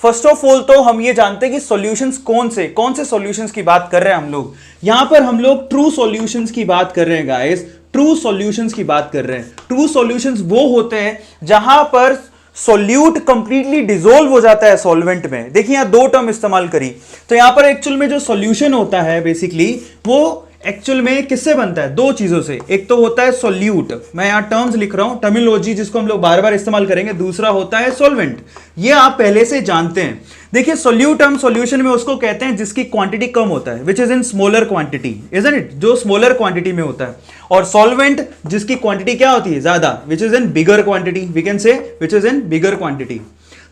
First of all तो हम ये जानते हैं कि सॉल्यूशंस कौन से सॉल्यूशंस की बात कर रहे हैं हम लोग। यहां पर हम लोग ट्रू सॉल्यूशंस की बात कर रहे हैं गाइस, ट्रू सॉल्यूशंस की बात कर रहे हैं। ट्रू सॉल्यूशंस वो होते हैं जहां पर सॉल्यूट कंप्लीटली डिसॉल्व हो जाता है सॉल्वेंट में। देखिए यहां दो टर्म इस्तेमाल करी, तो यहां पर एक्चुअल में जो सॉल्यूशन होता है बेसिकली वो एक्चुअल में किससे बनता है, दो चीजों से। एक तो होता है सॉल्यूट, मैं यहां टर्म्स लिख रहा हूं टर्मिनोलॉजी जिसको हम लोग बार बार इस्तेमाल करेंगे। दूसरा होता है सॉल्वेंट, ये आप पहले से जानते हैं। देखिए सॉल्यूट हम सॉल्यूशन में उसको कहते हैं जिसकी क्वांटिटी कम होता है, which is in smaller quantity, isn't it, जो स्मॉलर क्वांटिटी में होता है। और सॉल्वेंट जिसकी क्वांटिटी क्या होती है, ज्यादा, which is in bigger quantity, we can say which is in bigger quantity.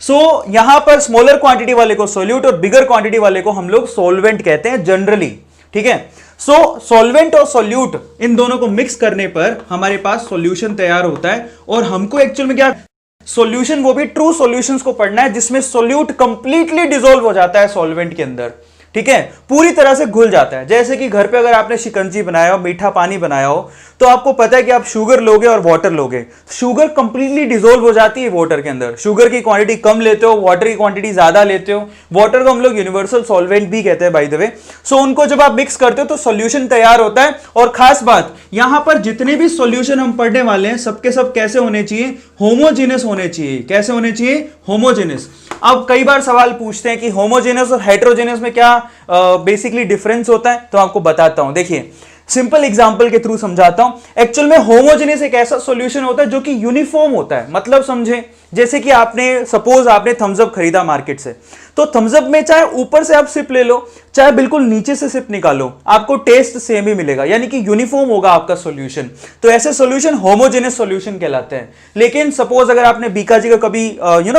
सो यहां पर स्मॉलर क्वांटिटी वाले को सॉल्यूट और बिगर क्वांटिटी वाले को हम लोग सॉल्वेंट कहते हैं जनरली, ठीक है। सो सॉल्वेंट और सॉल्यूट इन दोनों को मिक्स करने पर हमारे पास सॉल्यूशन तैयार होता है। और हमको एक्चुअल में क्या सॉल्यूशन, वो भी ट्रू सॉल्यूशंस को पढ़ना है जिसमें सॉल्यूट कंप्लीटली डिसॉल्व हो जाता है सॉल्वेंट के अंदर, ठीक है, पूरी तरह से घुल जाता है। जैसे कि घर पे अगर आपने शिकंजी बनाया हो, मीठा पानी बनाया हो, तो आपको पता है कि आप शुगर लोगे और वाटर लोगे, शुगर कंप्लीटली डिसॉल्व हो जाती है वाटर के अंदर। शुगर की क्वांटिटी कम लेते हो, वाटर की क्वांटिटी ज्यादा लेते हो। वाटर को हम लोग यूनिवर्सल सॉल्वेंट भी कहते हैं बाय द वे। सो उनको जब आप मिक्स करते हो तो सॉल्यूशन तैयार होता है। और खास बात यहां पर जितने भी सॉल्यूशन हम पढ़ने वाले हैं सबके सब कैसे होने चाहिए, होमोजेनस होने चाहिए। कैसे होने चाहिए, होमोजेनस। अब कई बार सवाल पूछते हैं कि होमोजेनस और हेटेरोजेनस में क्या बेसिकली डिफरेंस होता है, तो आपको बताता हूं। देखिए सिंपल एग्जांपल के थ्रू समझाता हूं। एक्चुअल में होमोजेनस एक ऐसा सॉल्यूशन होता है जो कि यूनिफॉर्म होता है। मतलब समझे, जैसे कि आपने सपोज आपने थम्स अप खरीदा मार्केट से, तो थम्स अप में चाहे ऊपर से आप सिप ले लो, चाहे बिल्कुल नीचे से सिप निकालो, आपको टेस्ट सेम ही मिलेगा, यानी कि यूनिफॉर्म होगा आपका सॉल्यूशन। तो ऐसे सॉल्यूशन होमोजेनस सॉल्यूशन कहलाते हैं। लेकिन सपोज अगर आपने बीकाजी का कभी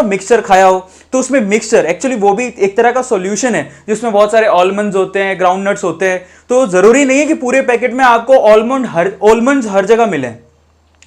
मिक्सचर खाया हो, तो उसमें मिक्सचर एक्चुअली वो भी एक तरह का सॉल्यूशन है जिसमें बहुत सारे आलमंड्स होते हैं, ग्राउंड नट्स होते हैं। तो जरूरी नहीं है कि पूरे पैकेट में आपको आलमंड्स हर जगह मिले।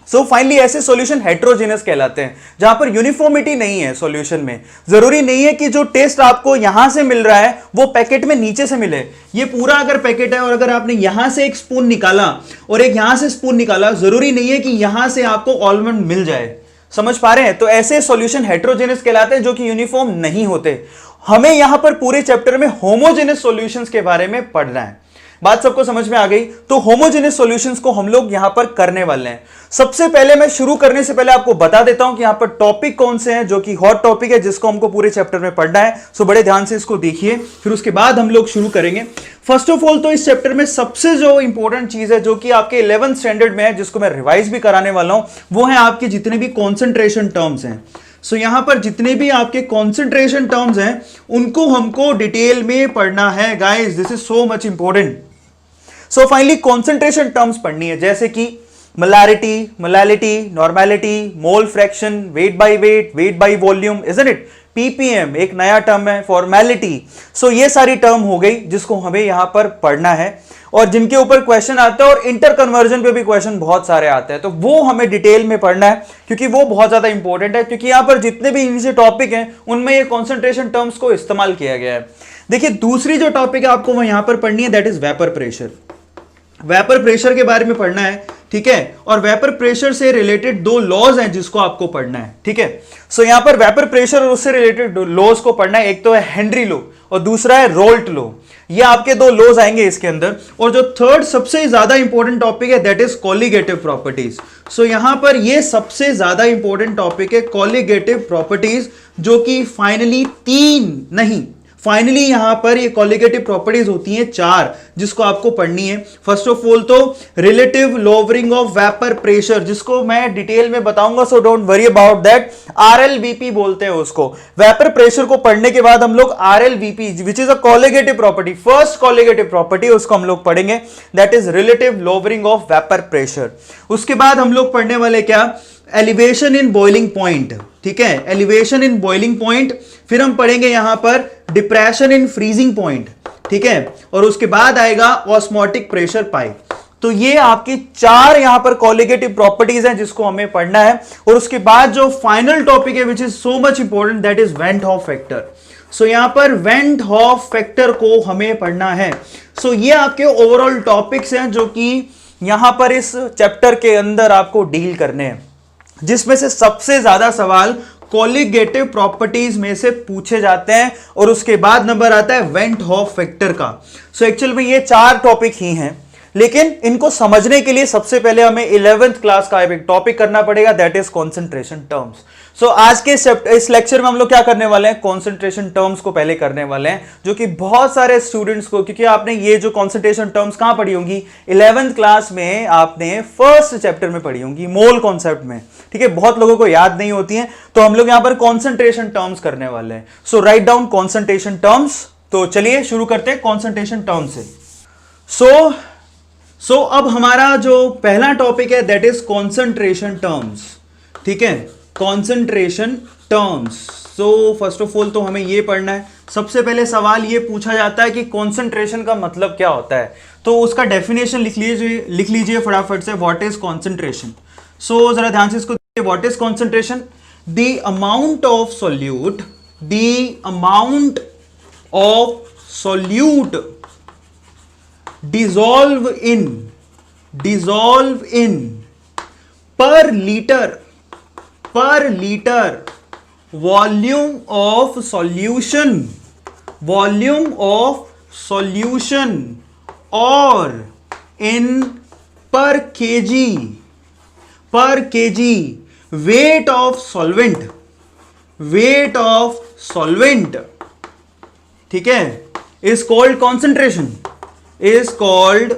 सो फाइनली ऐसे सॉल्यूशन हेटेरोजेनस कहलाते हैं जहां पर यूनिफॉर्मिटी नहीं है सॉल्यूशन में। जरूरी नहीं है कि जो टेस्ट आपको यहां से मिल रहा है वो पैकेट में नीचे से मिले। ये पूरा अगर पैकेट है और अगर आपने यहां से एक स्पून निकाला और एक यहां से स्पून निकाला, जरूरी नहीं है कि यहां से आपको आलमंड मिल जाए। समझ पा रहे हैं? तो ऐसे सॉल्यूशन हेटेरोजेनस कहलाते हैं जो कि यूनिफॉर्म नहीं होते। हमें यहां पर पूरे चैप्टर में होमोजेनस सॉल्यूशंस के बारे में पढ़ना है। बात सबको समझ में आ गई? तो होमोजेनस सॉल्यूशंस को हम लोग यहां पर करने वाले हैं। सबसे पहले मैं शुरू करने से पहले आपको बता देता हूं कि यहां पर टॉपिक कौन से हैं जो कि हॉट टॉपिक है जिसको हमको पूरे चैप्टर में पढ़ना है। सो बड़े ध्यान से इसको देखिए, फिर उसके बाद हम लोग शुरू करेंगे। फर्स्ट ऑफ ऑल तो इस चैप्टर में सबसे जो इंपॉर्टेंट चीज है जो कि आपके 11th स्टैंडर्ड में है, जिसको मैं रिवाइज भी कराने वाला हूं, वो है आपके जितने भी कॉन्सेंट्रेशन टर्म्स हैं। सो यहां पर जितने भी आपके कॉन्सेंट्रेशन टर्म्स हैं उनको हमको डिटेल में पढ़ना है guys. This is so much important. So finally concentration terms पढ़नी है, जैसे कि molality, normality, mole fraction, wait by volume, isn't it, ppm एक नया टर्म है, फॉर्मेलिटी। सो ये सारी टर्म हो गई जिसको हमें यहां पर पढ़ना है और जिनके ऊपर क्वेश्चन आता है और इंटर कन्वर्जन पे भी क्वेश्चन बहुत सारे आते हैं। तो वो हमें डिटेल में पढ़ना है क्योंकि वो बहुत ज्यादा इंपॉर्टेंट है, क्योंकि यहां पर जितने भी इनसे टॉपिक हैं उनमें ये कॉन्सेंट्रेशन टर्म्स को इस्तेमाल किया गया है। देखिए दूसरी जो टॉपिक है आपको वो यहां पर पढ़नी है, that is vapour pressure. Vapour pressure के बारे में पढ़ना है, ठीक है। और वेपर प्रेशर से रिलेटेड दो लॉज हैं जिसको आपको पढ़ना है, ठीक है। सो यहां पर वेपर प्रेशर और उससे रिलेटेड लॉज को पढ़ना है। एक तो है हेनरी लॉ और दूसरा है रोल्ट लॉ। ये आपके दो लॉज आएंगे इसके अंदर। और जो थर्ड सबसे ज्यादा इंपॉर्टेंट टॉपिक है दैट इज कॉलिगेटिव प्रॉपर्टीज। सो यहां पर ये सबसे ज्यादा इंपॉर्टेंट टॉपिक है कॉलिगेटिव प्रॉपर्टीज, जो कि फाइनली यहां पर ये कॉलिगेटिव प्रॉपर्टीज होती हैं 4, जिसको आपको पढ़नी है। फर्स्ट ऑफ ऑल तो relative lowering of vapour pressure, जिसको मैं डिटेल में बताऊंगा, so don't worry about that. RLVP बोलते हैं उसको। वेपर प्रेशर को पढ़ने के बाद हम लोग RLVP which is a colligative property, first colligative property, उसको हम लोग पढ़ेंगे, that is relative lowering of vapour pressure. उसके बाद हम लोग पढ़ने वाले क्या, एलिवेशन इन बॉइलिंग पॉइंट, ठीक है, एलिवेशन इन बॉइलिंग पॉइंट। फिर हम पढ़ेंगे यहां पर डिप्रेशन इन फ्रीजिंग पॉइंट, ठीक है। और उसके बाद आएगा ऑस्मोटिक प्रेशर पाइप। तो ये आपकी 4 यहां पर कॉलिगेटिव प्रॉपर्टीज हैं जिसको हमें पढ़ना है। और उसके बाद जो फाइनल टॉपिक है which is so much important, that is van't Hoff factor. So यहां पर वेंट हॉफ फैक्टर को हमें पढ़ना है। सो ये आपके ओवरऑल टॉपिक्स हैं जो कि यहां पर इस चैप्टर के अंदर आपको डील करने हैं, जिसमें से सबसे ज्यादा सवाल कोलिगेटिव प्रॉपर्टीज में से पूछे जाते हैं और उसके बाद नंबर आता है वेंट हॉफ फैक्टर का। सो एक्चुअल में ये 4 टॉपिक ही हैं, लेकिन इनको समझने के लिए सबसे पहले हमें 11th क्लास का एक टॉपिक करना पड़ेगा, दैट इज कॉन्सेंट्रेशन टर्म्स। सो आज के इस लेक्चर में हम लोग क्या करने वाले हैं, कॉन्सेंट्रेशन टर्म्स को पहले करने वाले हैं, जो कि बहुत सारे स्टूडेंट्स को, क्योंकि आपने ये जो कॉन्सेंट्रेशन टर्म्स कहां पढ़ी होंगी, 11th क्लास में आपने फर्स्ट चैप्टर में पढ़ी होंगी, मोल कॉन्सेप्ट में, ठीक है। बहुत लोगों को याद नहीं होती है, तो हम लोग यहां पर कॉन्सेंट्रेशन टर्म्स करने वाले हैं। सो राइट डाउन कॉन्सेंट्रेशन टर्म्स। तो चलिए शुरू करते हैं कॉन्सेंट्रेशन टर्म्स से। सो अब हमारा जो पहला टॉपिक है दैट इज कॉन्सेंट्रेशन टर्म्स, ठीक है, concentration terms. So first of all तो हमें ये पढ़ना है। सबसे पहले सवाल ये पूछा जाता है कि कॉन्सेंट्रेशन का मतलब क्या होता है, तो उसका डेफिनेशन लिख लीजिए फटाफट से, व्हाट इज कॉन्सेंट्रेशन। सो जरा ध्यान से इसको देखिए, what is concentration, the amount of solute, the amount of solute dissolve in per liter volume of solution or in per kg weight of solvent, ठीक है, is called concentration, is called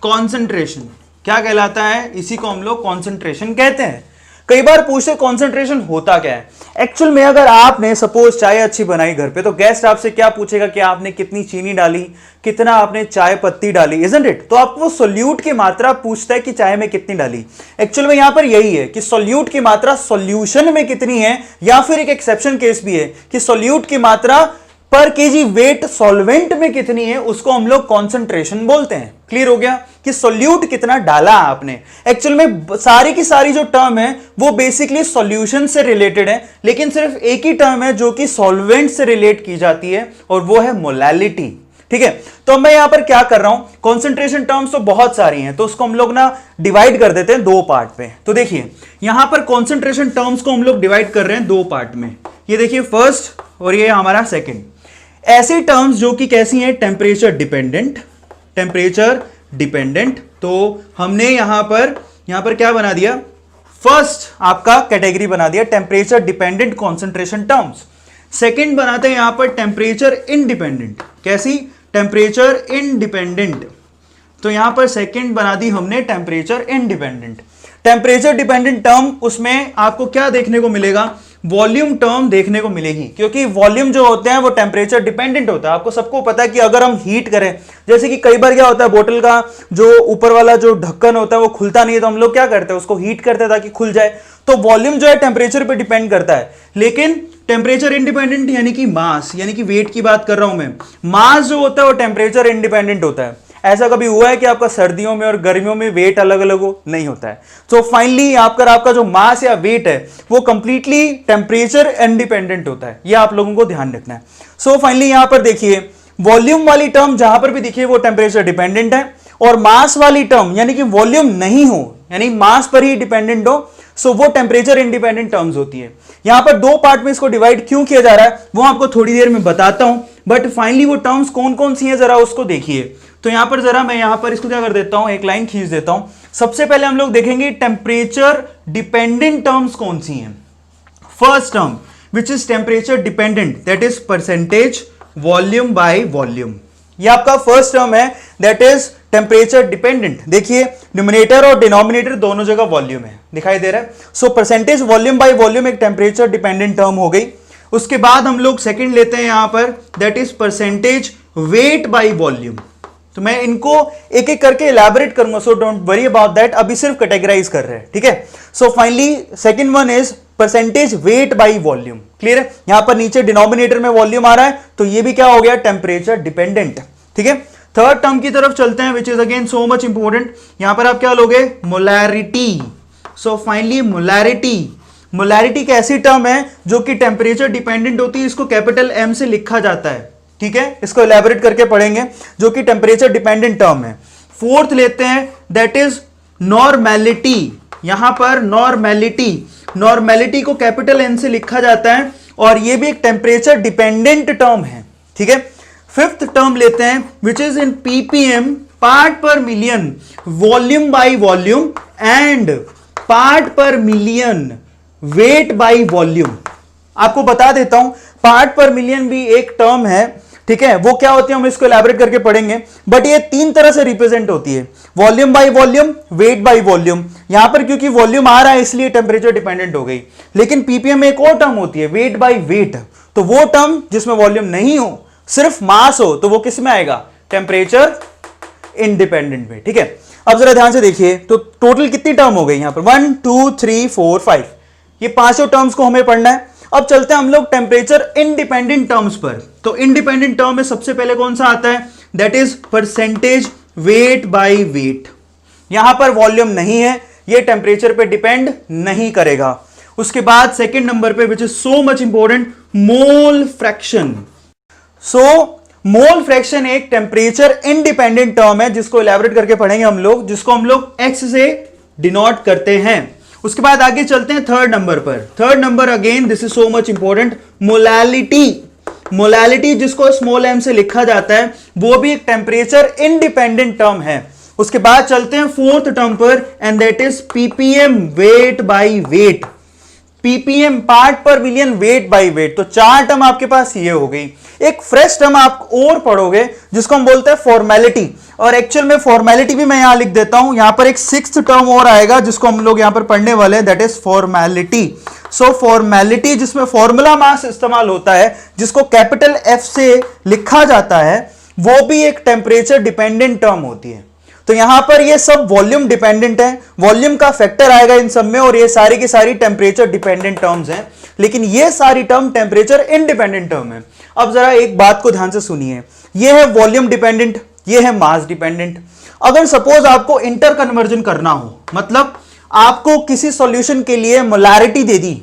concentration. क्या कहलाता है, इसी को हम लोग concentration कहते हैं। कई बार पूछते कॉन्सेंट्रेशन होता क्या है। एक्चुअल में अगर आपने सपोज चाय अच्छी बनाई घर पे, तो गेस्ट आपसे क्या पूछेगा कि आपने कितनी चीनी डाली, कितना आपने चाय पत्ती डाली, इजंट इट। तो आपको सोल्यूट की मात्रा पूछता है कि चाय में कितनी डाली। एक्चुअल में यहां पर यही है कि सोल्यूट की मात्रा सॉल्यूशन में कितनी है, या फिर एक एक्सेप्शन केस भी है कि सोल्यूट की मात्रा पर केजी वेट सॉल्वेंट में कितनी है, उसको हम लोग कॉन्सेंट्रेशन बोलते हैं। क्लियर हो गया कि सोल्यूट कितना डाला आपने। एक्चुअल में सारी की सारी जो टर्म है वो बेसिकली सॉल्यूशन से रिलेटेड है, लेकिन सिर्फ एक ही टर्म है जो कि सॉल्वेंट से रिलेट की जाती है, और वो है मोलालिटी, ठीक है। तो मैं यहां पर क्या कर रहा हूं, कॉन्सेंट्रेशन टर्म्स तो बहुत सारी हैं, तो उसको हम लोग ना डिवाइड कर देते हैं 2 पार्ट में। तो देखिए यहां पर कॉन्सेंट्रेशन टर्म्स को हम लोग डिवाइड कर रहे हैं 2 पार्ट में। ये देखिए फर्स्ट और ये हमारा सेकेंड। ऐसी टर्म्स जो कि कैसी हैं, टेम्परेचर डिपेंडेंट। तो हमने यहां पर क्या बना दिया, फर्स्ट आपका कैटेगरी बना दिया temperature dependent concentration terms. Second बनाते हैं यहां पर टेम्परेचर इंडिपेंडेंट। कैसी, टेम्परेचर इंडिपेंडेंट। तो यहां पर सेकंड बना दी हमने temperature independent. Temperature dependent term, उसमें आपको क्या देखने को मिलेगा, वॉल्यूम टर्म देखने को मिलेगी, क्योंकि वॉल्यूम जो होते हैं वो टेम्परेचर डिपेंडेंट होता है। आपको सबको पता है कि अगर हम हीट करें, जैसे कि कई बार क्या होता है, बोतल का जो ऊपर वाला जो ढक्कन होता है वो खुलता नहीं है, तो हम लोग क्या करते हैं, उसको हीट करते हैं ताकि खुल जाए। तो वॉल्यूम जो है टेम्परेचर पे डिपेंड करता है, लेकिन टेम्परेचर इंडिपेंडेंट यानी कि मास, यानी कि वेट की बात कर रहा हूं मैं, मास जो होता है वो टेम्परेचर इंडिपेंडेंट होता है। ऐसा कभी हुआ है कि आपका सर्दियों में और गर्मियों में वेट अलग अलग हो, नहीं होता है। तो फाइनली आपका जो मास या वेट है वो कंप्लीटली टेम्परेचर इंडिपेंडेंट होता है, ये आप लोगों को ध्यान रखना है। सो फाइनली यहां पर देखिए वॉल्यूम वाली टर्म जहां पर भी दिखिए वो टेम्परेचर डिपेंडेंट है, और मास वाली टर्म यानी कि वॉल्यूम नहीं हो, यानी मास पर ही डिपेंडेंट हो, सो वो टेम्परेचर इंडिपेंडेंट टर्म्स होती है। यहां पर 2 पार्ट में इसको डिवाइड क्यों किया जा रहा है वो आपको थोड़ी देर में बताता हूं, बट फाइनली वो टर्म्स कौन कौन सी हैं जरा उसको देखिए। तो यहां पर जरा मैं यहां पर इसको क्या कर देता हूं, एक लाइन खींच देता हूं। सबसे पहले हम लोग देखेंगे टेम्परेचर डिपेंडेंट टर्म्स कौन सी हैं। First term which is temperature dependent, that is percentage volume by volume. ये आपका फर्स्ट टर्म है, दैट इज टेम्परेचर डिपेंडेंट। देखिए न्यूमरेटर और डिनोमिनेटर दोनों जगह वॉल्यूम है, दिखाई दे रहा है। So percentage volume by volume एक टेम्परेचर डिपेंडेंट टर्म हो गई। उसके बाद हम लोग सेकंड लेते हैं यहां पर, that is percentage weight by volume. तो मैं इनको एक एक करके इलैबोरेट करूंगा, सो डोंट वरी अबाउट दैट, अभी सिर्फ कैटेगराइज कर रहे हैं, ठीक है। So finally second one is percentage weight by volume. Clear है, यहां पर नीचे डिनोमिनेटर में वॉल्यूम आ रहा है, तो ये भी क्या हो गया, टेम्परेचर डिपेंडेंट, ठीक है। थर्ड टर्म की तरफ चलते हैं, which is again so much important. यहां पर आप क्या लोगे, मोलैरिटी। सो फाइनली मोलैरिटी एक ऐसी टर्म है जो कि टेम्परेचर डिपेंडेंट होती है, इसको कैपिटल एम से लिखा जाता है, ठीक है। इसको इलैबोरेट करके पढ़ेंगे, जो कि टेम्परेचर डिपेंडेंट टर्म है। फोर्थ लेते हैं, दैट इज नॉर्मेलिटी। यहां पर नॉर्मेलिटी, नॉर्मेलिटी को कैपिटल एन से लिखा जाता है और ये भी एक टेम्परेचर डिपेंडेंट टर्म है, ठीक है। फिफ्थ टर्म लेते हैं which is in ppm, part per million, volume by volume and part per million, weight by volume. आपको बता देता हूं, पार्ट पर मिलियन भी एक टर्म है, ठीक है। वो क्या होती है हम इसको एलैबोरेट करके पढ़ेंगे, बट ये तीन तरह से रिप्रेजेंट होती है, volume by volume, wait by volume. यहां पर क्योंकि वॉल्यूम आ रहा है इसलिए टेम्परेचर डिपेंडेंट हो गई, लेकिन पीपीएम में एक और टर्म होती है वेट बाय वेट। तो वो टर्म जिसमें वॉल्यूम नहीं हो, सिर्फ मास हो, तो वो किस में आएगा, टेम्परेचर इंडिपेंडेंट में, ठीक है। अब जरा ध्यान से देखिए, तो टोटल कितनी टर्म हो गई यहां पर, 1 2 3 4 5, ये पांचों टर्म्स को हमें पढ़ना है। अब चलते हैं हम लोग टेम्परेचर इंडिपेंडेंट टर्म्स पर। तो इंडिपेंडेंट टर्म में सबसे पहले कौन सा आता है, that is percentage weight by weight. यहां पर वॉल्यूम नहीं है, ये टेम्परेचर पे डिपेंड नहीं करेगा। उसके बाद सेकंड नंबर पे विच is so much important, mole fraction. So mole fraction एक टेम्परेचर इंडिपेंडेंट टर्म है जिसको इलैबोरेट करके पढ़ेंगे हम लोग, जिसको हम लोग एक्स से डिनोट करते हैं। उसके बाद आगे चलते हैं थर्ड नंबर पर। Third number again this is so much important, molality. Molality जिसको स्मॉल एम से लिखा जाता है, वो भी एक टेम्परेचर इंडिपेंडेंट टर्म है। उसके बाद चलते हैं फोर्थ टर्म पर and that is ppm, weight by weight. Ppm, part per million, weight by weight. तो चार टर्म आपके पास ये हो गई। एक फ्रेश टर्म आप और पढ़ोगे जिसको हम बोलते हैं फॉर्मेलिटी, और एक्चुअल में फॉर्मेलिटी भी मैं यहां लिख देता हूं। यहां पर एक सिक्स्थ टर्म और आएगा जिसको हम लोग यहां पर पढ़ने वाले हैं, that is formality. So formality जिसमें फॉर्मूला मास इस्तेमाल होता है, जिसको कैपिटल एफ से लिखा जाता है, वो भी एक टेम्परेचर डिपेंडेंट टर्म होती है। तो यहां पर ये सब वॉल्यूम डिपेंडेंट है, वॉल्यूम का फैक्टर आएगा इन सब में, और ये सारी की सारी टेम्परेचर डिपेंडेंट टर्म्स हैं, लेकिन ये सारी टर्म टेम्परेचर इंडिपेंडेंट टर्म है। अब जरा एक बात को ध्यान से सुनिए, ये है वॉल्यूम डिपेंडेंट, ये है मास डिपेंडेंट। अगर सपोज आपको इंटर कन्वर्जन करना हो, मतलब आपको किसी सॉल्यूशन के लिए मोलैरिटी दे दी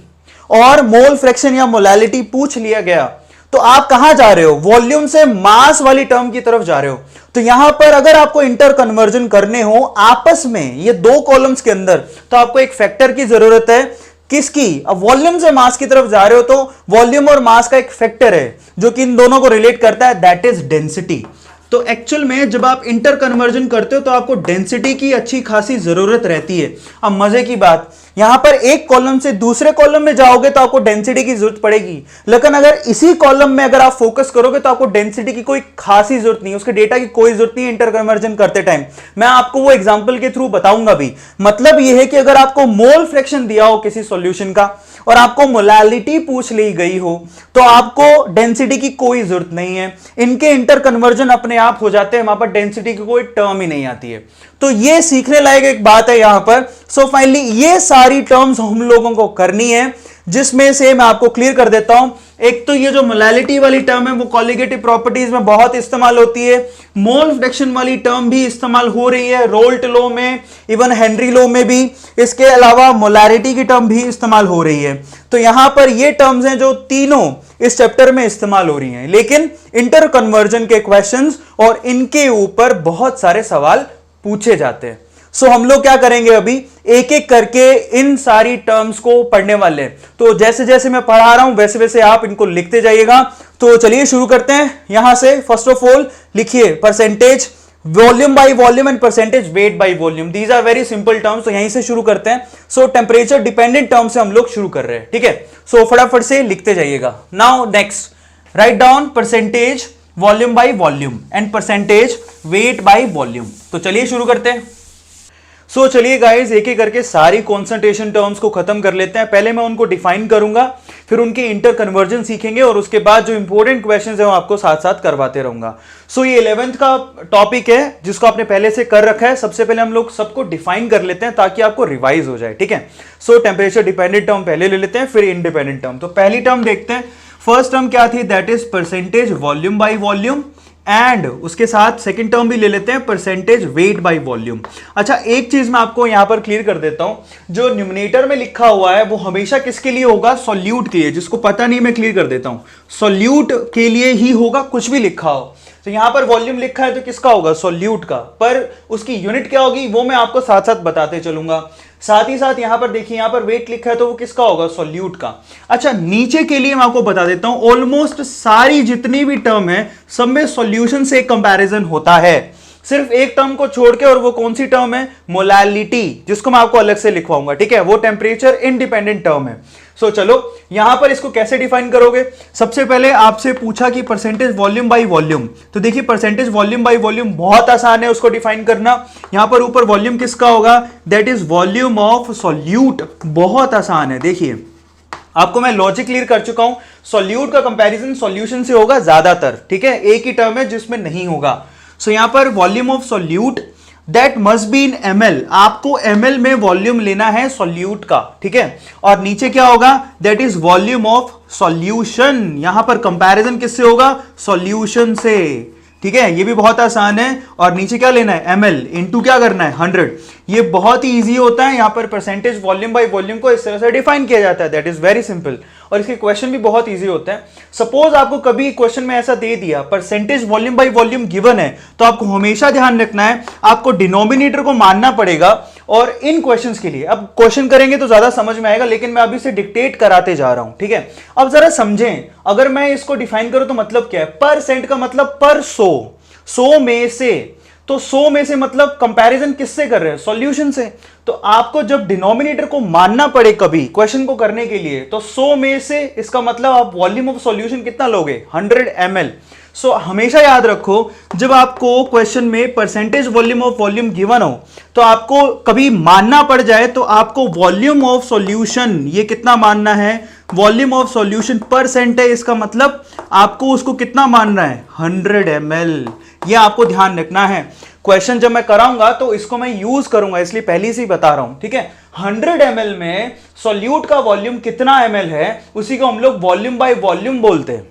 और मोल फ्रैक्शन या मोलैलिटी पूछ लिया गया, तो आप कहां जा रहे हो, वॉल्यूम से मास वाली टर्म की तरफ जा रहे हो। तो यहां पर अगर आपको इंटर कन्वर्जन करने हो आपस में ये दो कॉलम्स के अंदर, तो आपको एक फैक्टर की जरूरत है। किसकी, अब वॉल्यूम से मास की तरफ जा रहे हो तो वॉल्यूम और मास का एक फैक्टर है जो कि इन दोनों को रिलेट करता है, दैट इज डेंसिटी। तो एक्चुअल में जब आप इंटर कन्वर्जन करते हो तो आपको डेंसिटी की अच्छी खासी जरूरत रहती है। अब मजे की बात, यहां पर एक कॉलम से दूसरे कॉलम में जाओगे तो आपको डेंसिटी की जरूरत पड़ेगी, लेकिन अगर इसी कॉलम में अगर आप फोकस करोगे तो आपको डेंसिटी की कोई खासी जरूरत नहीं है, उसके डेटा की कोई जरूरत नहीं है इंटर कन्वर्जन करते टाइम। मैं आपको वो एग्जांपल के थ्रू बताऊंगा भी। मतलब यह है कि अगर आपको मोल फ्रैक्शन दिया हो किसी सॉल्यूशन का और आपको मोलैलिटी पूछ ली गई हो, तो आपको डेंसिटी की कोई जरूरत नहीं है, इनके इंटर कन्वर्जन अपने आप हो जाते हैं, वहां पर डेंसिटी की कोई टर्म ही नहीं आती है। तो ये सीखने लायक एक बात है यहां पर। सो फाइनली ये सारी टर्म्स हम लोगों को करनी है, जिसमें से मैं आपको क्लियर कर देता हूं। एक तो ये जो मोलैलिटी वाली टर्म है वो कॉलिगेटिव प्रॉपर्टीज में बहुत इस्तेमाल होती है। मोल फ्रैक्शन वाली टर्म भी इस्तेमाल हो रही है रोल्ट लॉ में, इवन हेनरी लॉ में भी। इसके अलावा मोलैरिटी की टर्म भी इस्तेमाल हो रही है। तो यहां पर ये टर्म्स हैं जो तीनों इस चैप्टर में इस्तेमाल हो रही हैं, लेकिन इंटर कन्वर्जन के क्वेश्चंस और इनके ऊपर बहुत सारे सवाल पूछे जाते हैं। सो हम लोग क्या करेंगे, अभी एक एक करके इन सारी टर्म्स को पढ़ने वाले हैं। तो जैसे जैसे मैं पढ़ा रहा हूं वैसे वैसे आप इनको लिखते जाइएगा। तो चलिए शुरू करते हैं यहां से। फर्स्ट ऑफ ऑल लिखिए percentage volume by volume and percentage weight by volume, these are very simple terms. तो यहीं से शुरू करते हैं। सो टेम्परेचर डिपेंडेंट टर्म से हम लोग शुरू कर रहे हैं, ठीक है। सो फटाफट से लिखते जाइएगा। Now next write down percentage volume by volume and percentage weight by volume. तो चलिए शुरू करते हैं। सो चलिए गाइस एक एक करके सारी कॉन्सेंट्रेशन टर्म्स को खत्म कर लेते हैं। पहले मैं उनको डिफाइन करूंगा, फिर उनके इंटर कन्वर्जन सीखेंगे, और उसके बाद जो इंपॉर्टेंट क्वेश्चंस हैं वो आपको साथ साथ करवाते रहूंगा। सो ये 11th का टॉपिक है जिसको आपने पहले से कर रखा है। सबसे पहले हम लोग सबको डिफाइन कर लेते हैं ताकि आपको रिवाइज हो जाए, ठीक है। सो टेम्परेचर डिपेंडेंट टर्म पहले ले लेते हैं, फिर इंडिपेंडेंट टर्म। तो पहली टर्म देखते हैं। फर्स्ट टर्म क्या थी, that is percentage volume by volume, and उसके साथ सेकंड टर्म भी ले लेते हैं परसेंटेज वेट बाय वॉल्यूम। अच्छा एक चीज मैं आपको यहां पर क्लियर कर देता हूं, जो न्यूमरेटर में लिखा हुआ है वो हमेशा किसके लिए होगा, सॉल्यूट के लिए। जिसको पता नहीं मैं क्लियर कर देता हूं, सॉल्यूट के लिए ही होगा, कुछ भी लिखा हो। तो यहां पर वॉल्यूम लिखा है तो किसका होगा, सॉल्यूट का, पर उसकी यूनिट क्या होगी वो मैं आपको साथ साथ बताते चलूंगा। साथ ही साथ यहां पर देखिए, यहां पर वेट लिखा है तो वो किसका होगा, सॉल्यूट का। अच्छा, नीचे के लिए मैं आपको बता देता हूं, ऑलमोस्ट सारी जितनी भी टर्म है सब में सॉल्यूशन से कंपैरिजन होता है, सिर्फ एक टर्म को छोड़ के, और वो कौन सी टर्म है, मोलालिटी, जिसको मैं आपको अलग से लिखवाऊंगा, ठीक है, वो टेम्परेचर इंडिपेंडेंट टर्म है। सो चलो यहां पर इसको कैसे डिफाइन करोगे। सबसे पहले आपसे पूछा कि परसेंटेज वॉल्यूम बाय वॉल्यूम, तो देखिए परसेंटेज वॉल्यूम बाय वॉल्यूम बहुत आसान है उसको डिफाइन करना। यहां पर ऊपर वॉल्यूम किसका होगा, that is volume of solute, बहुत आसान है। देखिए आपको मैं लॉजिक क्लियर कर चुका हूं, सॉल्यूट का कंपैरिजन सॉल्यूशन से होगा ज्यादातर, ठीक है, एक ही टर्म है जिसमें नहीं होगा। सो यहां पर volume of solute that must be in ml, आपको ml में वॉल्यूम लेना है सॉल्यूट का, ठीक है, और नीचे क्या होगा, that is volume of solution, यहां पर कंपैरिजन किससे होगा, सॉल्यूशन से, ठीक है, ये भी बहुत आसान है। और नीचे क्या लेना है, ml इनटू क्या करना है 100, ये बहुत ही इजी होता है। यहां पर परसेंटेज वॉल्यूम बाय वॉल्यूम को इस तरह से डिफाइन किया जाता है, दैट इज वेरी सिंपल, और इसके क्वेश्चन भी बहुत इजी होते हैं। सपोज आपको कभी क्वेश्चन में ऐसा दे दिया percentage volume by volume given है, तो आपको हमेशा ध्यान रखना है, आपको डिनोमिनेटर को मानना पड़ेगा। और इन क्वेश्चंस के लिए अब क्वेश्चन करेंगे तो ज्यादा समझ में आएगा, लेकिन मैं अभी से डिक्टेट कराते जा रहा हूं, ठीक है। अब जरा समझें, अगर मैं इसको डिफाइन करूं तो मतलब क्या है, परसेंट का मतलब पर 100 में से, तो 100 में से मतलब कंपैरिजन किससे कर रहे हैं, सॉल्यूशन से। तो आपको जब डिनोमिनेटर को मानना पड़े कभी क्वेश्चन को करने के लिए, तो 100 में से इसका मतलब आप वॉल्यूम ऑफ सॉल्यूशन कितना लोगे, 100 ml। सो हमेशा याद रखो, जब आपको क्वेश्चन में percentage volume of volume given हो, तो आपको कभी मानना पड़ जाए तो आपको वॉल्यूम ऑफ सॉल्यूशन ये कितना मानना है, वॉल्यूम ऑफ सॉल्यूशन परसेंट है, इसका मतलब आपको उसको कितना मानना है, 100 ml। ये आपको ध्यान रखना है। क्वेश्चन जब मैं कराऊंगा तो इसको मैं यूज करूंगा, इसलिए पहले से ही बता रहा हूं, ठीक है। 100 ml में सॉल्यूट का वॉल्यूम कितना ml है, उसी को हम लोग वॉल्यूम बाय वॉल्यूम बोलते हैं।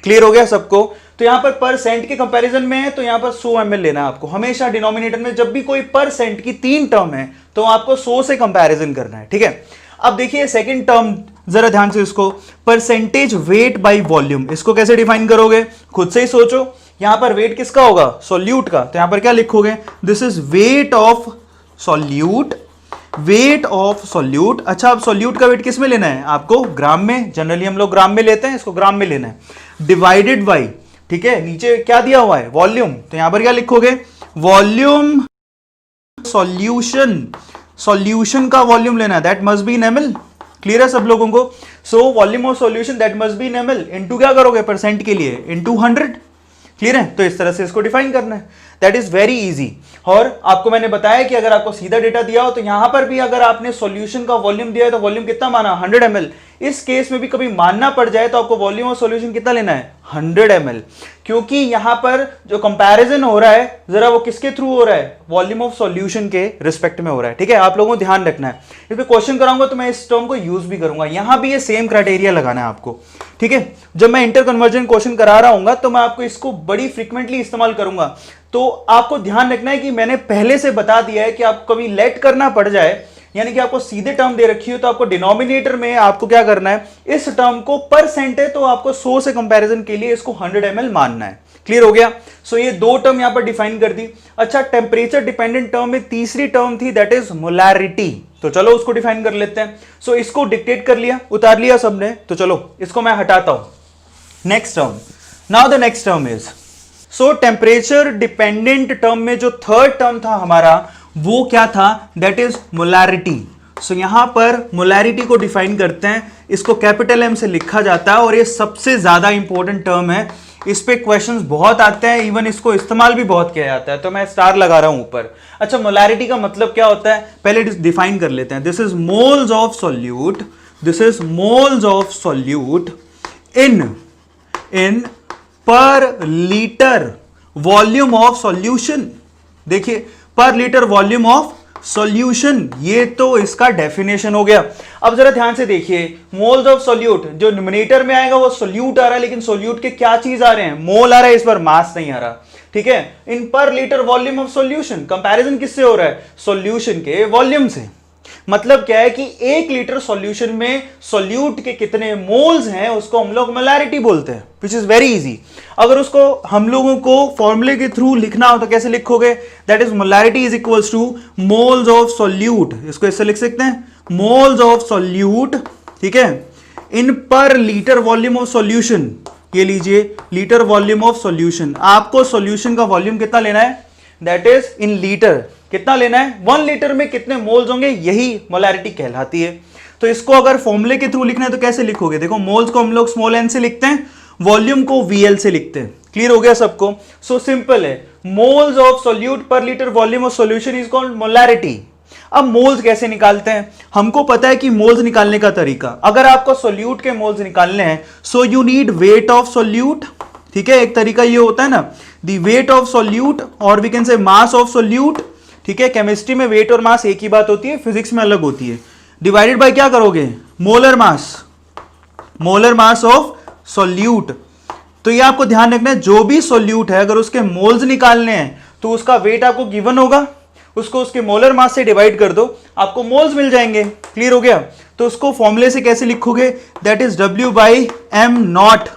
क्लियर हो गया सबको। तो यहां पर परसेंट के कंपैरिजन में है, तो यहां पर 100 ml लेना है आपको हमेशा। डिनोमिनेटर में जब भी कोई परसेंट की 3 टर्म है तो आपको 100 से कंपैरिजन करना है, ठीक है। अब देखिए सेकंड टर्म, जरा ध्यान से इसको, परसेंटेज वेट बाय वॉल्यूम, इसको कैसे डिफाइन करोगे, खुद से ही सोचो। यहां पर वेट किसका होगा, सॉल्यूट का, तो यहां पर क्या लिखोगे, this is wait of solute, wait of solute. अच्छा, अब सॉल्यूट का वेट किस में लेना है, आपको ग्राम में, जनरली हम लोग ग्राम में लेते हैं, इसको ग्राम में लेना है, डिवाइडेड बाई, ठीक है, नीचे क्या दिया हुआ है, वॉल्यूम, तो यहां पर क्या लिखोगे, वॉल्यूम सॉल्यूशन, सॉल्यूशन का वॉल्यूम लेना है, that must be in ml। Clear है सब लोगों को। So volume of solution that must be in ml, into क्या करोगे परसेंट के लिए, इनटू 100। क्लियर है, तो इस तरह से इसको डिफाइन करना है, दैट इज वेरी इजी। और आपको मैंने बताया कि अगर आपको सीधा डेटा दिया हो तो यहां पर भी अगर आपने सॉल्यूशन का वॉल्यूम दिया है तो वॉल्यूम कितना माना, 100 ml। इस केस में भी कभी मानना पड़ जाए तो आपको वॉल्यूम ऑफ सॉल्यूशन कितना लेना है, 100 ml, क्योंकि यहां पर जो कंपैरिजन हो रहा है जरा वो किसके थ्रू हो रहा है, वॉल्यूम ऑफ सॉल्यूशन के रिस्पेक्ट में हो रहा है, ठीक है। आप लोगों को ध्यान रखना है, इस पे क्वेश्चन कराऊंगा तो मैं इस टर्म को यूज भी करूंगा, यहां भी ये सेम क्राइटेरिया लगाना है आपको, ठीक है। जब मैं इंटर कन्वर्जन क्वेश्चन करा रहा हूं तो मैं आपको इसको बड़ी फ्रीक्वेंटली इस्तेमाल करूंगा। तो आपको ध्यान रखना है कि मैंने पहले से बता दिया है कि आपको कभी लेट करना पड़ जाए, यानी कि आपको सीधे टर्म दे रखी हो, तो आपको डिनोमिनेटर में आपको क्या करना है, इस टर्म को परसेंट है तो आपको 100 से कंपैरिजन के लिए इसको 100 ml मानना है। क्लियर हो गया। सो ये दो टर्म यहां पर डिफाइन कर दी। अच्छा, टेम्परेचर डिपेंडेंट टर्म में तीसरी टर्म थी, दैट इज मोलैरिटी, तो चलो उसको डिफाइन कर लेते हैं। सो इसको डिक्टेट कर लिया, उतार लिया सबने, तो चलो इसको मैं हटाता हूं। Next term, now the next term is, so temperature dependent term में जो थर्ड टर्म था हमारा वो क्या था, दैट इज मोलैरिटी। सो यहां पर मोलैरिटी को डिफाइन करते हैं, इसको कैपिटल M से लिखा जाता है और ये सबसे ज्यादा इंपॉर्टेंट टर्म है, इस पे क्वेश्चंस बहुत आते हैं, इवन इसको इस्तेमाल भी बहुत किया जाता है, तो मैं स्टार लगा रहा हूं ऊपर। अच्छा, मोलैरिटी का मतलब क्या होता है पहले डिफाइन कर लेते हैं। This is moles of solute, this is moles of solute in per litre volume of solution. देखिए, पर लीटर वॉल्यूम ऑफ सॉल्यूशन, ये तो इसका डेफिनेशन हो गया। अब जरा ध्यान से देखिए, मोल्स ऑफ सॉल्यूट, जो न्यूमरेटर में आएगा वो सॉल्यूट आ रहा है, लेकिन सॉल्यूट के क्या चीज आ रहे हैं, मोल आ रहा है, इस पर मास नहीं आ रहा, ठीक है। इन per litre volume of solution, comparison किससे हो रहा है, सॉल्यूशन के वॉल्यूम से। मतलब क्या है कि 1 लीटर सॉल्यूशन में सॉल्यूट के कितने मोल्स हैं उसको हम लोग मोलैरिटी बोलते हैं, विच इज वेरी इजी। अगर उसको हम लोगों को फॉर्मूले के थ्रू लिखना हो तो कैसे लिखोगे, that is molarity is equals two moles of solute, इसको ऐसे लिख सकते हैं मोल्स ऑफ सॉल्यूट, ठीक है, इन per litre volume of solution. ये लीजिए लीटर वॉल्यूम ऑफ सॉल्यूशन, आपको सॉल्यूशन का वॉल्यूम कितना लेना है, दैट इज इन लीटर, कितना लेना है 1 लीटर में कितने मोल्स होंगे, यही मोलैरिटी कहलाती है। तो इसको अगर फॉर्मूले के थ्रू लिखना है तो कैसे लिखोगे, देखो मोल्स को हम लोग स्मॉल एन से लिखते हैं, वॉल्यूम को VL से लिखते हैं। क्लियर हो गया सबको? सो सिंपल है, मोल्स ऑफ सॉल्यूट पर litre volume of solution is called molarity. अब मोल्स कैसे निकालते हैं, हमको पता है कि मोल्स निकालने का तरीका, अगर आपको सॉल्यूट के मोल्स निकालने हैं so you need weight of solute, ठीक है, एक तरीका ये होता है ना, द वेट ऑफ सॉल्यूट और we can say mass of solute, ठीक है, केमिस्ट्री में वेट और मास एक ही बात होती है, फिजिक्स में अलग होती है, डिवाइडेड बाय क्या करोगे, मोलर मास ऑफ सॉल्यूट। तो ये आपको ध्यान रखना है, जो भी सॉल्यूट है अगर उसके मोल्स निकालने हैं तो उसका वेट आपको गिवन होगा, उसको उसके मोलर मास से डिवाइड कर दो, आपको मोल्स मिल जाएंगे। क्लियर हो गया? तो उसको फॉर्मूले से कैसे लिखोगे, that is W by M nought,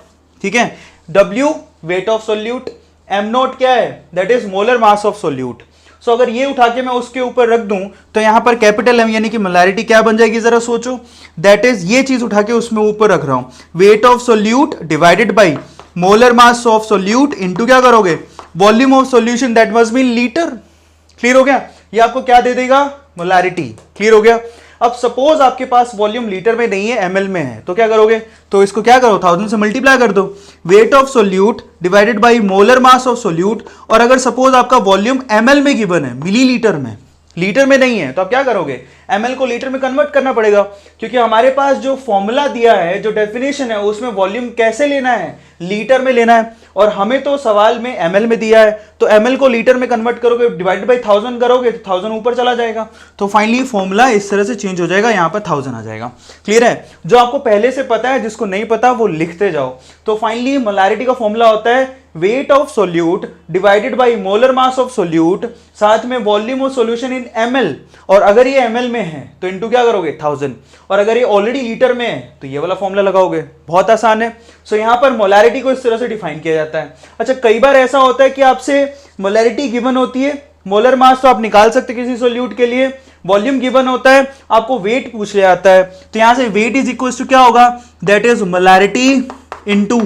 ठीक है, W weight of solute, M nought क्या है, that is molar mass of solute. So अगर ये उठा के मैं उसके ऊपर रख दूं तो यहां पर कैपिटल एम यानी कि मोलैरिटी क्या बन जाएगी, जरा सोचो, दैट इज ये चीज उठा के उसमें ऊपर रख रहा हूं, wait of solute divided by molar mass of solute into क्या करोगे, volume of solution, that must mean litre. Clear हो गया? ये आपको क्या दे देगा, मोलैरिटी। क्लियर हो गया? अब सपोज आपके पास वॉल्यूम लीटर में नहीं है, ml में है, तो क्या करोगे, तो इसको क्या करो 1000 से मल्टीप्लाई कर दो, wait of solute divided by molar mass of solute. और अगर सपोज आपका वॉल्यूम ml में गिवन है, मिलीलीटर में, लीटर में नहीं है, तो आप क्या करोगे, ml को लीटर में कन्वर्ट करना पड़ेगा, क्योंकि हमारे पास जो फॉर्मूला दिया है, जो डेफिनेशन है, उसमें वॉल्यूम कैसे लेना है, लीटर में लेना है, और हमें तो सवाल में ml में दिया है, तो ml को लीटर में कन्वर्ट करोगे, डिवाइड बाय 1000 करोगे तो 1000 ऊपर चला जाएगा, तो फाइनली फॉर्मूला इस तरह से चेंज हो जाएगा, यहां पर 1000 आ जाएगा। क्लियर है? जो आपको पहले से पता है, जिसको नहीं पता वो लिखते जाओ। तो फाइनली मोलैरिटी का फॉर्मूला होता है wait of solute divided by molar mass of solute, साथ में volume of solution in ml, और अगर ये ml में है तो इनटू क्या करोगे 1000, और अगर ये ऑलरेडी लीटर में है तो ये वाला फॉर्मूला लगाओगे। बहुत आसान है। सो यहां पर मोलैरिटी को इस तरह से डिफाइन किया जाता है। अच्छा, कई बार ऐसा होता है कि आपसे मोलैरिटी गिवन होती है, मोलर मास तो आप निकाल सकते किसी सॉल्यूट के लिए, वॉल्यूम गिवन होता है, आपको वेट पूछ लिया जाता है, तो यहां से वेट इज इक्वल टू क्या होगा, that is molarity into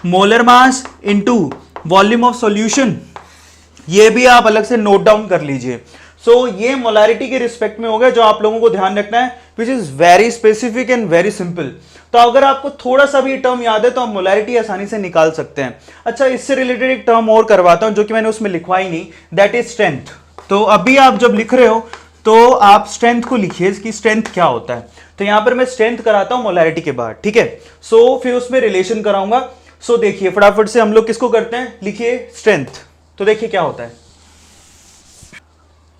molar mass into volume of solution. ये भी आप अलग से नोट डाउन कर लीजिए। सो ये मोलैरिटी के रिस्पेक्ट में हो गया, जो आप लोगों को ध्यान रखना है, which is very specific and very simple. तो अगर आपको थोड़ा सा भी टर्म याद है तो आप मोलैरिटी आसानी से निकाल सकते हैं। अच्छा, इससे रिलेटेड एक टर्म और करवाता हूं जो कि मैंने उसमें लिखवा ही नहीं, दैट इज स्ट्रेंथ। तो अभी आप जब लिख रहे हो तो आप स्ट्रेंथ को लिखिए कि स्ट्रेंथ क्या होता है। तो यहां पर मैं स्ट्रेंथ कराता हूं मोलैरिटी के बाद, ठीक है। सो फिर उसमें रिलेशन कराऊंगा। सो देखिए फटाफट से हम लोग किसको करते हैं, लिखिए स्ट्रेंथ। तो देखिए क्या होता है।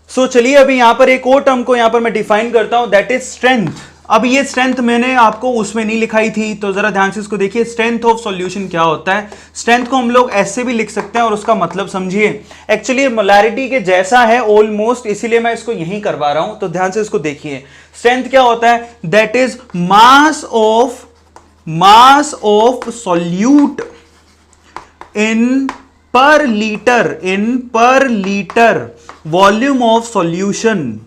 सो चलिए अभी यहां पर एक और टर्म को यहां पर मैं डिफाइन करता हूं, दैट इज स्ट्रेंथ। अब ये स्ट्रेंथ मैंने आपको उसमें नहीं लिखाई थी, तो जरा ध्यान से इसको देखिए। स्ट्रेंथ ऑफ सॉल्यूशन क्या होता है, स्ट्रेंथ को हम लोग ऐसे भी लिख सकते हैं और उसका मतलब समझिए। एक्चुअली मोलैरिटी के जैसा है ऑलमोस्ट, इसीलिए मैं इसको यहीं करवा रहा हूं। तो ध्यान से इसको देखिए, स्ट्रेंथ क्या होता है, that is mass of solute in per litre volume of solution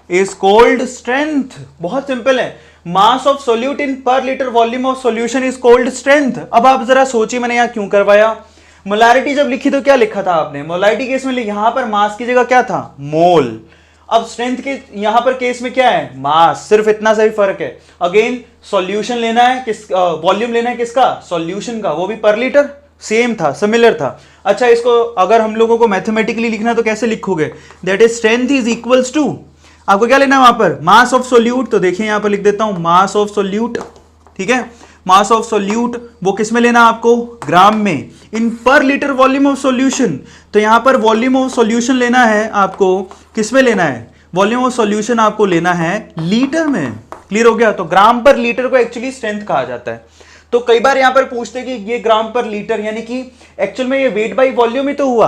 is called strength. बहुत सिंपल है, mass of solute in per litre volume of solution is called strength. अब आप जरा सोचिए मैंने यहां क्यों करवाया। मोलैरिटी जब लिखी तो क्या लिखा था आपने, मोलैरिटी केस में यहां पर मास की जगह क्या था, मोल। अब स्ट्रेंथ के यहां पर केस में क्या है, मास, सिर्फ इतना सा ही फर्क है। अगेन सॉल्यूशन लेना है वॉल्यूम लेना है किसका, सॉल्यूशन का, वो भी पर लीटर, सेम था, सिमिलर था। अच्छा, इसको अगर हम लोगों को मैथमेटिकली लिखना तो कैसे लिखोगे, that is strength is equals to, आपको क्या लेना है वहां पर, मास ऑफ सॉल्यूट। तो देखिए यहां पर लिख देता हूं मास ऑफ सॉल्यूट, ठीक है। मास ऑफ सॉल्यूट वो किस में लेना आपको, ग्राम में, इन per litre volume of solution. तो यहां पर वॉल्यूम ऑफ सॉल्यूशन लेना है आपको, किस में लेना है, वॉल्यूम ऑफ सॉल्यूशन आपको लेना है लीटर में। क्लियर हो गया। तो ग्राम पर लीटर को एक्चुअली स्ट्रेंथ कहा जाता है। तो कई बार यहां पर पूछते हैं कि ये ग्राम पर लीटर, यानी कि एक्चुअल में ये वेट बाई वॉल्यूम ही तो हुआ,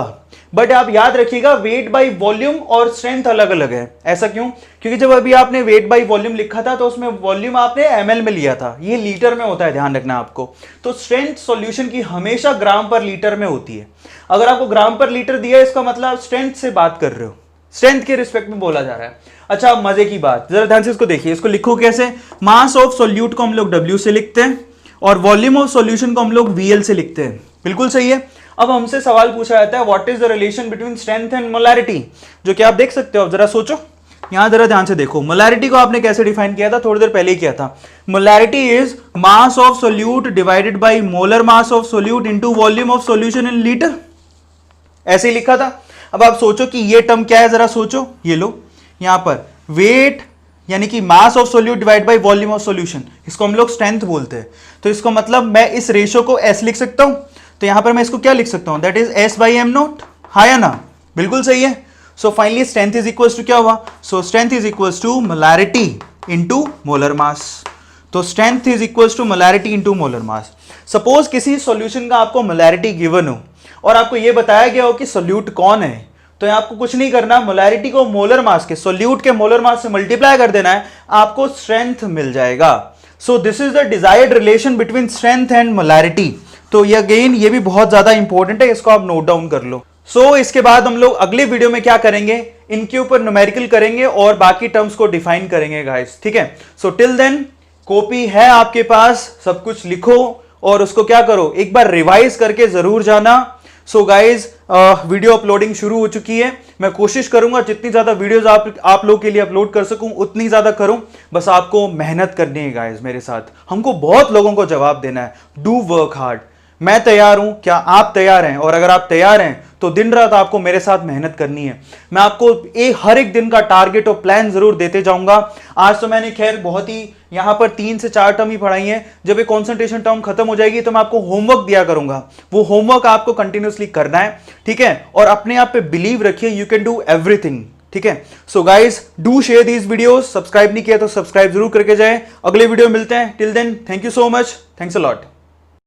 बट आप याद रखिएगा वेट बाय वॉल्यूम और स्ट्रेंथ अलग अलग है। ऐसा क्यों? क्योंकि जब अभी आपने वेट बाय वॉल्यूम लिखा था तो उसमें वॉल्यूम आपने ml में लिया था, ये लीटर में होता है, ध्यान रखना आपको। तो स्ट्रेंथ सॉल्यूशन की हमेशा ग्राम पर लीटर में होती है। अगर आपको ग्राम पर लीटर दिया है इसका मतलब आप स्ट्रेंथ से बात कर रहे हो, स्ट्रेंथ के रिस्पेक्ट में बोला जा रहा है। अच्छा, मजे की बात, जरा ध्यान से इसको देखिए। इसको लिखो कैसे? मास ऑफ सोल्यूट को हम लोग W से लिखते हैं और वॉल्यूम ऑफ सॉल्यूशन को हम लोग VL से लिखते हैं। बिल्कुल सही है। अब हमसे सवाल पूछा जाता है what is the relation between strength and molarity, जो कि आप देख सकते हो। अब जरा सोचो, यहां जरा ध्यान से देखो, मोलैरिटी को आपने कैसे डिफाइन किया था? थोड़ी देर पहले ही किया था। Molarity is mass of solute divided by molar mass of solute into volume of solution in litre, ऐसे ही लिखा था। अब आप सोचो कि ये टर्म क्या है, जरा सोचो। ये लो, यहां पर वेट यानी कि mass of solute divide by volume of solution, इसको हम लोग स्ट्रेंथ बोलते हैं। तो इसको मतलब मैं इस रेशियो को S लिख सकता हूं, तो यहां पर मैं इसको क्या लिख सकता हूं? That is S by m nought. हाँ या ना? बिल्कुल सही है। So finally strength is equals to क्या हुआ? So strength is equals to molarity into molar mass. तो strength is equals to molarity into molar mass. Suppose किसी सॉल्यूशन का आपको मोलैरिटी गिवन हो और आपको यह बताया गया हो कि सोल्यूट कौन है, तो आपको कुछ नहीं करना, मोलैरिटी को मोलर मास के, सोल्यूट के मोलर मास से मल्टीप्लाई कर देना है, आपको स्ट्रेंथ मिल जाएगा। So this is the desired relation between strength and molarity. तो ये अगेन ये भी बहुत ज्यादा इंपॉर्टेंट है, इसको आप नोट डाउन कर लो। सो इसके बाद हम लोग अगले वीडियो में क्या करेंगे, इनके ऊपर न्यूमेरिकल करेंगे और बाकी टर्म्स को डिफाइन करेंगे गाइस, ठीक है। सो टिल देन कॉपी है आपके पास, सब कुछ लिखो और उसको क्या करो, एक बार रिवाइज करके जरूर जाना। सो गाइज वीडियो अपलोडिंग शुरू हो चुकी है। मैं कोशिश करूंगा जितनी ज्यादा वीडियोस आप लोग के लिए अपलोड कर सकूं उतनी ज्यादा करूं, बस आपको मेहनत करनी है गाइज मेरे साथ। हमको बहुत लोगों को जवाब देना है। Do work hard. मैं तैयार हूं, क्या आप तैयार हैं? और अगर आप तैयार हैं तो दिन रात आपको मेरे साथ मेहनत करनी है। मैं आपको हर एक दिन का टारगेट और प्लान जरूर देते जाऊंगा। आज तो मैंने खैर बहुत ही यहां पर 3 से 4 टर्म ही पढ़ाई हैं। जब ये कॉन्सेंट्रेशन टर्म खत्म हो जाएगी तो मैं आपको होमवर्क दिया करूंगा, वो होमवर्क आपको कंटिन्यूसली करना है, ठीक है। और अपने आप पे बिलीव रखिए, यू कैन डू एवरीथिंग, ठीक है। So guys do share these videos. Subscribe नहीं किया तो सब्सक्राइब जरूर करके जाए। अगले वीडियो में मिलते हैं। Till then thank you so much, thanks a lot.